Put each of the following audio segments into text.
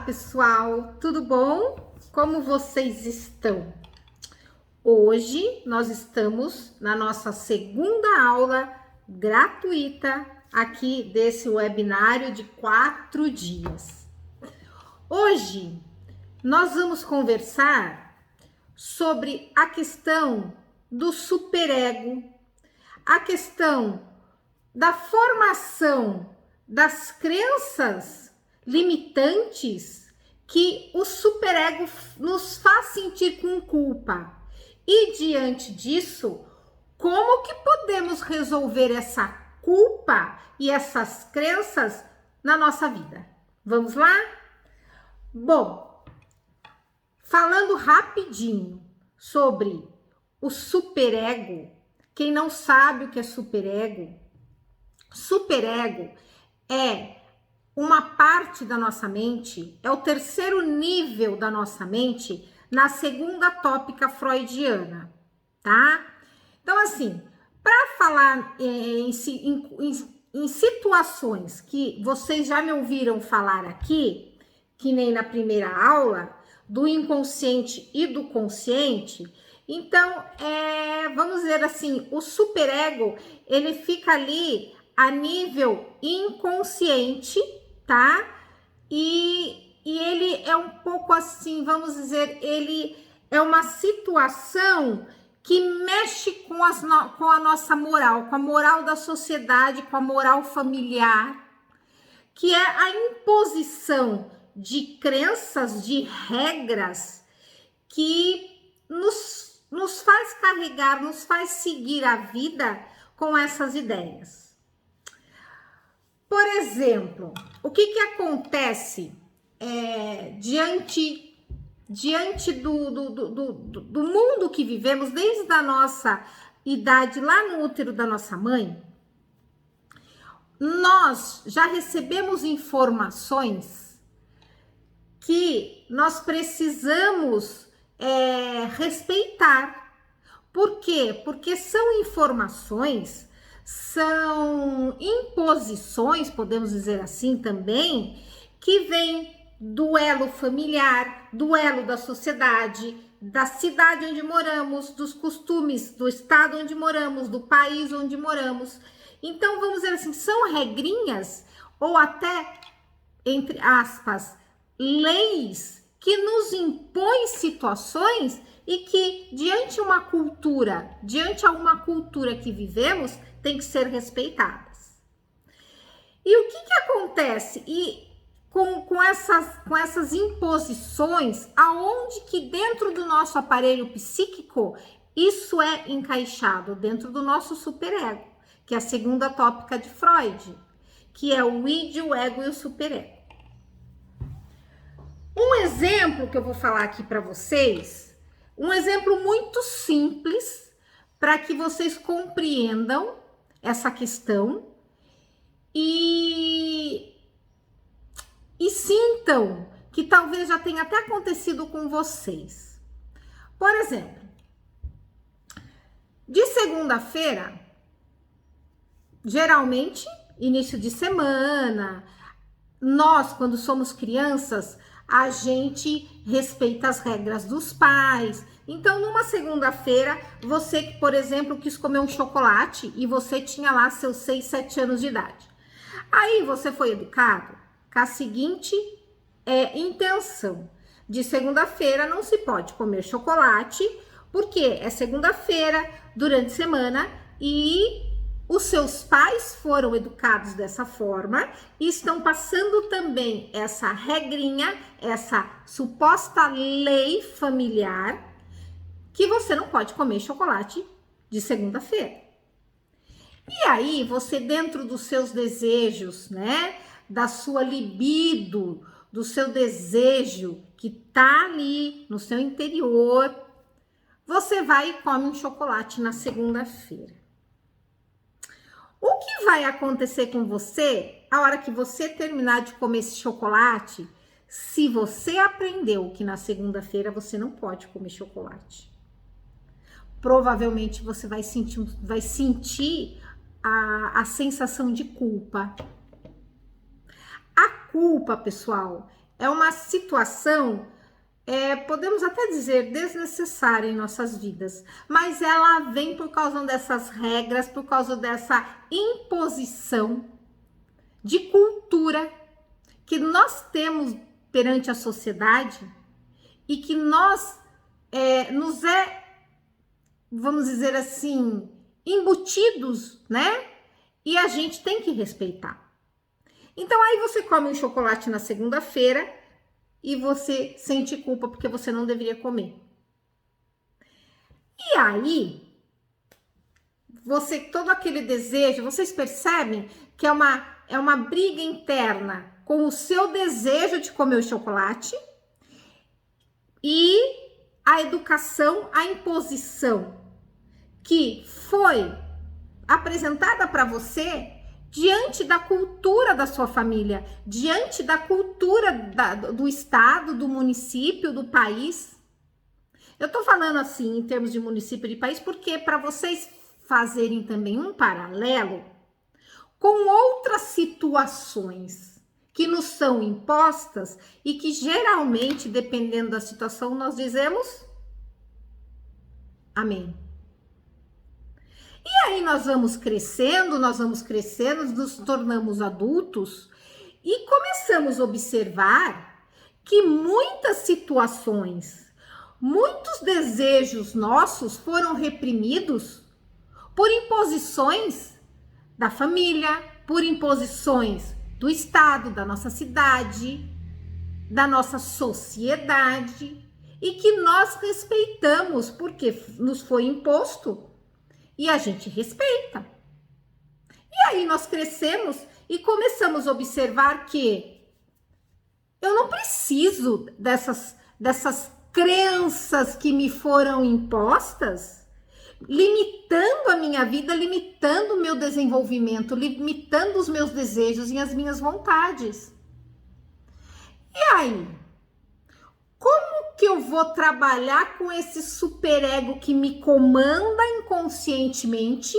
pessoal, tudo bom? Como vocês estão? Hoje nós estamos na nossa segunda aula gratuita aqui desse webinário de 4 dias. Hoje nós vamos conversar sobre a questão do superego, a questão da formação das crenças limitantes que o superego nos faz sentir com culpa. E diante disso, como que podemos resolver essa culpa e essas crenças na nossa vida? Vamos lá? Bom, falando rapidinho sobre o superego, quem não sabe o que é superego é uma parte da nossa mente, é o terceiro nível da nossa mente na segunda tópica freudiana, tá? Então, assim, para falar em situações que vocês já me ouviram falar aqui, que nem na primeira aula, do inconsciente e do consciente, então, vamos dizer assim, o superego, ele fica ali a nível inconsciente, tá? E ele é um pouco assim, vamos dizer, ele é uma situação que mexe com a nossa moral, com a moral da sociedade, com a moral familiar, que é a imposição de crenças, de regras que nos faz carregar, nos faz seguir a vida com essas ideias. Por exemplo, o que acontece diante do mundo que vivemos, desde a nossa idade lá no útero da nossa mãe? Nós já recebemos informações que nós precisamos respeitar. Por quê? Porque são informações, são imposições, podemos dizer assim também, que vêm do elo familiar, do elo da sociedade, da cidade onde moramos, dos costumes do estado onde moramos, do país onde moramos. Então, vamos dizer assim, são regrinhas ou até, entre aspas, leis que nos impõem situações e que, diante a uma cultura que vivemos, tem que ser respeitadas. E o que acontece com essas imposições, aonde que dentro do nosso aparelho psíquico isso é encaixado? Dentro do nosso superego, que é a segunda tópica de Freud, que é o id, o ego e o superego. Um exemplo que eu vou falar aqui para vocês, um exemplo muito simples para que vocês compreendam essa questão e sintam que talvez já tenha até acontecido com vocês. Por exemplo, de segunda-feira, geralmente, início de semana, nós, quando somos crianças, a gente respeita as regras dos pais. Então, numa segunda-feira, você que, por exemplo, quis comer um chocolate e você tinha lá seus 6, 7 anos de idade. Aí você foi educado com a seguinte intenção: de segunda-feira não se pode comer chocolate, porque é segunda-feira, durante a semana, e os seus pais foram educados dessa forma e estão passando também essa regrinha, essa suposta lei familiar, que você não pode comer chocolate de segunda-feira. E aí, você, dentro dos seus desejos, né, da sua libido, do seu desejo que tá ali no seu interior, você vai e come um chocolate na segunda-feira. O que vai acontecer com você a hora que você terminar de comer esse chocolate, se você aprendeu que na segunda-feira você não pode comer chocolate? Provavelmente você vai sentir a sensação de culpa. A culpa, pessoal, é uma situação, podemos até dizer, desnecessária em nossas vidas, mas ela vem por causa dessas regras, por causa dessa imposição de cultura que nós temos perante a sociedade e que vamos dizer assim, embutidos, né? E a gente tem que respeitar. Então aí você come um chocolate na segunda-feira e você sente culpa porque você não deveria comer. E aí, todo aquele desejo, vocês percebem que é uma briga interna com o seu desejo de comer o chocolate e a educação, a imposição que foi apresentada para você diante da cultura da sua família, diante da cultura do estado, do município, do país. Eu tô falando assim em termos de município e de país porque para vocês fazerem também um paralelo com outras situações que nos são impostas e que geralmente, dependendo da situação, nós dizemos amém. E aí nós vamos crescendo, nos tornamos adultos e começamos a observar que muitas situações, muitos desejos nossos foram reprimidos por imposições da família, por imposições do estado, da nossa cidade, da nossa sociedade, e que nós respeitamos porque nos foi imposto. E a gente respeita. E aí nós crescemos e começamos a observar que eu não preciso dessas crenças que me foram impostas, limitando a minha vida, limitando o meu desenvolvimento, limitando os meus desejos e as minhas vontades. E aí? Como que eu vou trabalhar com esse superego que me comanda inconscientemente?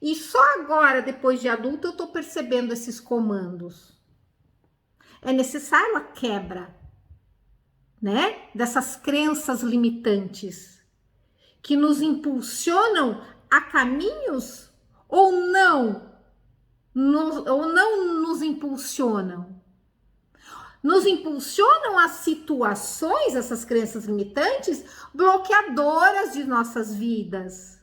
E só agora, depois de adulta, eu tô percebendo esses comandos. É necessário a quebra, né? Dessas crenças limitantes que nos impulsionam a caminhos ou não nos impulsionam. Nos impulsionam a situações, essas crenças limitantes, bloqueadoras de nossas vidas.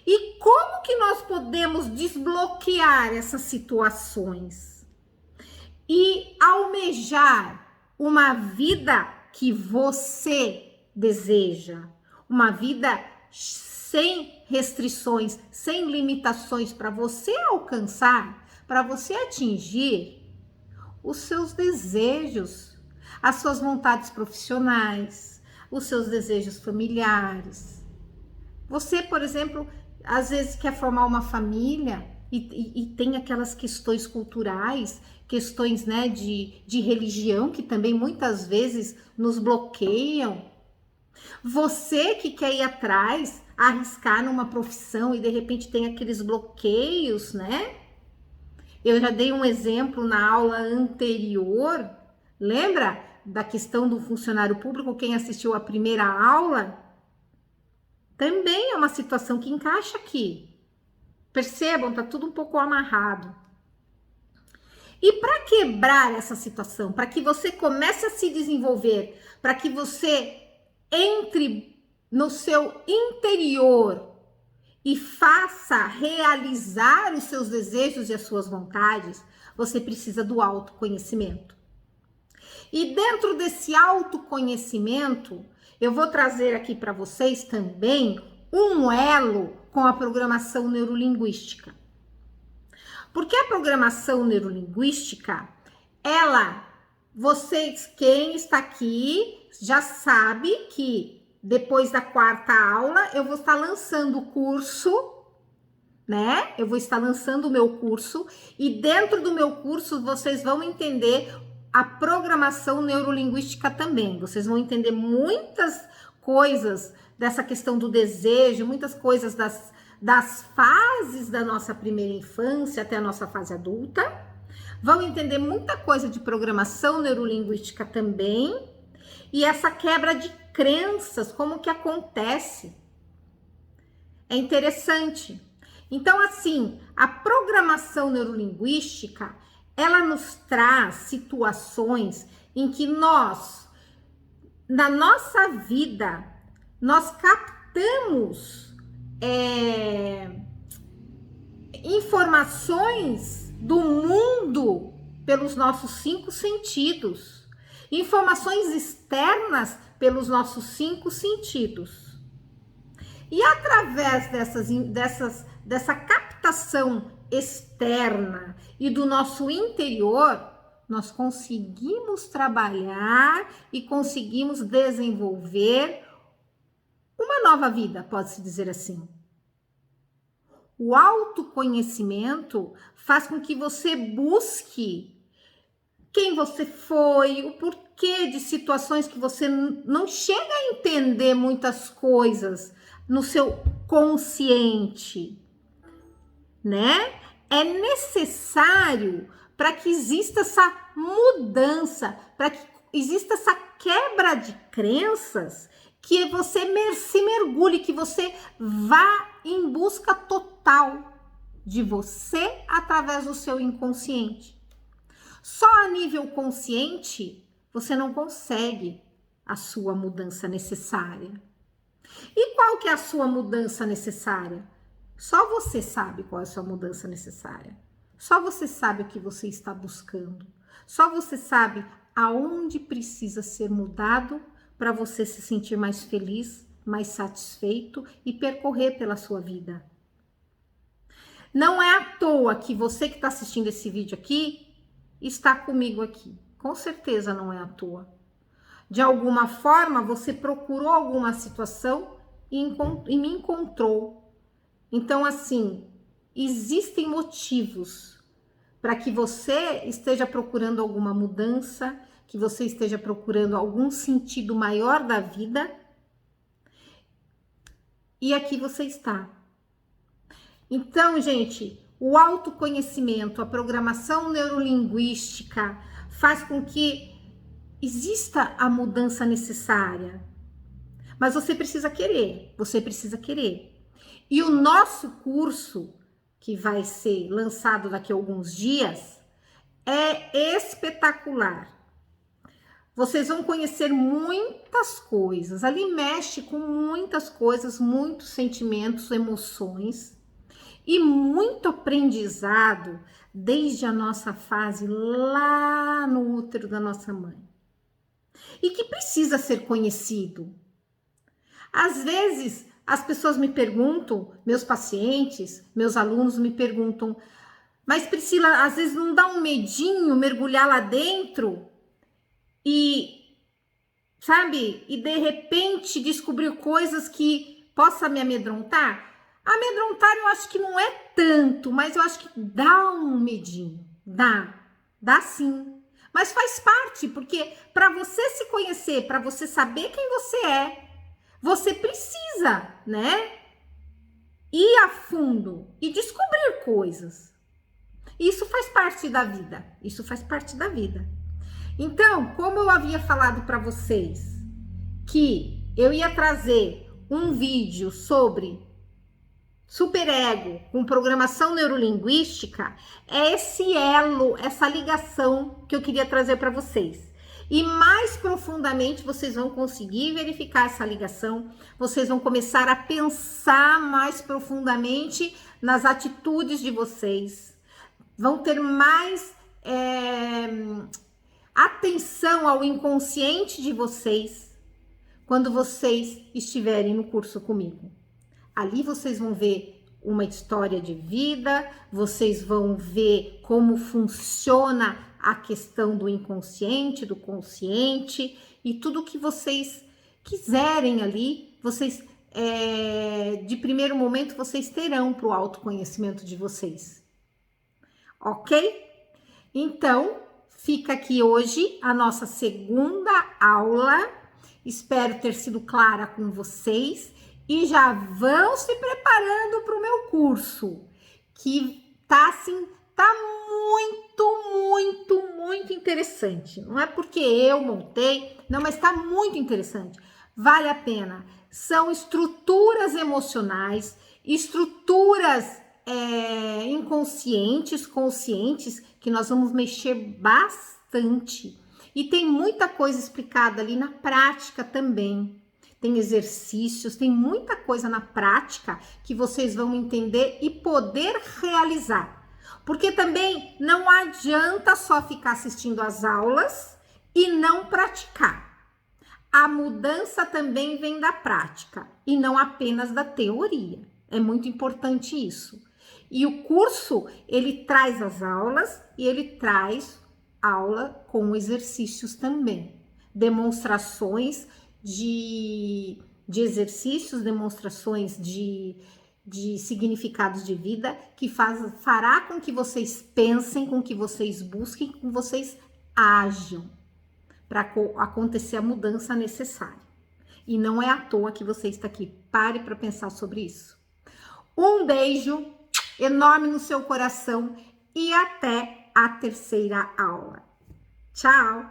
E como que nós podemos desbloquear essas situações? E almejar uma vida que você deseja, uma vida sem restrições, sem limitações, para você alcançar, para você atingir os seus desejos, as suas vontades profissionais, os seus desejos familiares. Você, por exemplo, às vezes quer formar uma família e tem aquelas questões culturais, questões, né, de religião que também muitas vezes nos bloqueiam. Você que quer ir atrás, arriscar numa profissão e de repente tem aqueles bloqueios, né? Eu já dei um exemplo na aula anterior, lembra da questão do funcionário público? Quem assistiu a primeira aula, também é uma situação que encaixa aqui. Percebam, tá tudo um pouco amarrado. E para quebrar essa situação, para que você comece a se desenvolver, para que você entre no seu interior e faça realizar os seus desejos e as suas vontades, você precisa do autoconhecimento. E dentro desse autoconhecimento, eu vou trazer aqui para vocês também um elo com a programação neurolinguística. Porque a programação neurolinguística, quem está aqui já sabe que depois da quarta aula, eu vou estar lançando o curso, né? Eu vou estar lançando o meu curso e dentro do meu curso vocês vão entender a programação neurolinguística também. Vocês vão entender muitas coisas dessa questão do desejo, muitas coisas das fases da nossa primeira infância até a nossa fase adulta. vão entender muita coisa de programação neurolinguística também, e essa quebra de crenças, como que acontece. É interessante. Então, assim, a programação neurolinguística, ela nos traz situações em que nós, na nossa vida, nós captamos informações do mundo pelos nossos 5 sentidos, informações externas pelos nossos 5 sentidos. E através dessa captação externa e do nosso interior, nós conseguimos trabalhar e conseguimos desenvolver uma nova vida, pode-se dizer assim. O autoconhecimento faz com que você busque quem você foi, o porquê de situações que você não chega a entender muitas coisas no seu consciente, né? É necessário para que exista essa mudança, para que exista essa quebra de crenças, que você se mergulhe, que você vá em busca total de você através do seu inconsciente. Só a nível consciente você não consegue a sua mudança necessária. E qual que é a sua mudança necessária? Só você sabe qual é a sua mudança necessária. Só você sabe o que você está buscando. Só você sabe aonde precisa ser mudado para você se sentir mais feliz, mais satisfeito e percorrer pela sua vida. Não é à toa que você que está assistindo esse vídeo aqui está comigo aqui. Com certeza não é à toa. De alguma forma você procurou alguma situação e me encontrou. Então, assim, existem motivos para que você esteja procurando alguma mudança, que você esteja procurando algum sentido maior da vida. E aqui você está. Então, gente, o autoconhecimento, a programação neurolinguística faz com que exista a mudança necessária. Mas você precisa querer, você precisa querer. E o nosso curso, que vai ser lançado daqui a alguns dias, é espetacular. Vocês vão conhecer muitas coisas. Ali mexe com muitas coisas, muitos sentimentos, emoções e muito aprendizado desde a nossa fase lá no útero da nossa mãe. E que precisa ser conhecido. Às vezes, as pessoas me perguntam, meus pacientes, meus alunos me perguntam, mas Priscila, às vezes não dá um medinho mergulhar lá dentro e, sabe, e de repente descobrir coisas que possa me amedrontar? Amedrontar eu acho que não é tanto, mas eu acho que dá um medinho, dá sim. Mas faz parte, porque para você se conhecer, para você saber quem você é, você precisa, né, ir a fundo e descobrir coisas. Isso faz parte da vida, isso faz parte da vida. Então, como eu havia falado para vocês que eu ia trazer um vídeo sobre superego com programação neurolinguística, é esse elo, essa ligação que eu queria trazer para vocês. E mais profundamente vocês vão conseguir verificar essa ligação, vocês vão começar a pensar mais profundamente nas atitudes de vocês, vão ter mais atenção ao inconsciente de vocês quando vocês estiverem no curso comigo. Ali vocês vão ver uma história de vida, vocês vão ver como funciona a questão do inconsciente, do consciente e tudo que vocês quiserem ali, vocês, de primeiro momento, vocês terão para o autoconhecimento de vocês. Ok? Então, fica aqui hoje a nossa segunda aula. Espero ter sido clara com vocês. E já vão se preparando para o meu curso, que tá assim Tá muito interessante. Não é porque eu montei, não, mas tá muito interessante. Vale a pena. São estruturas emocionais, estruturas inconscientes, conscientes, que nós vamos mexer bastante. E tem muita coisa explicada ali na prática também. Tem exercícios, tem muita coisa na prática que vocês vão entender e poder realizar. Porque também não adianta só ficar assistindo às aulas e não praticar. A mudança também vem da prática e não apenas da teoria. É muito importante isso. E o curso, ele traz as aulas e ele traz aula com exercícios também. Demonstrações de exercícios, demonstrações de significados de vida que fará com que vocês pensem, com que vocês busquem, com que vocês ajam para acontecer a mudança necessária. E não é à toa que você está aqui. Pare para pensar sobre isso. Um beijo enorme no seu coração e até a terceira aula. Tchau!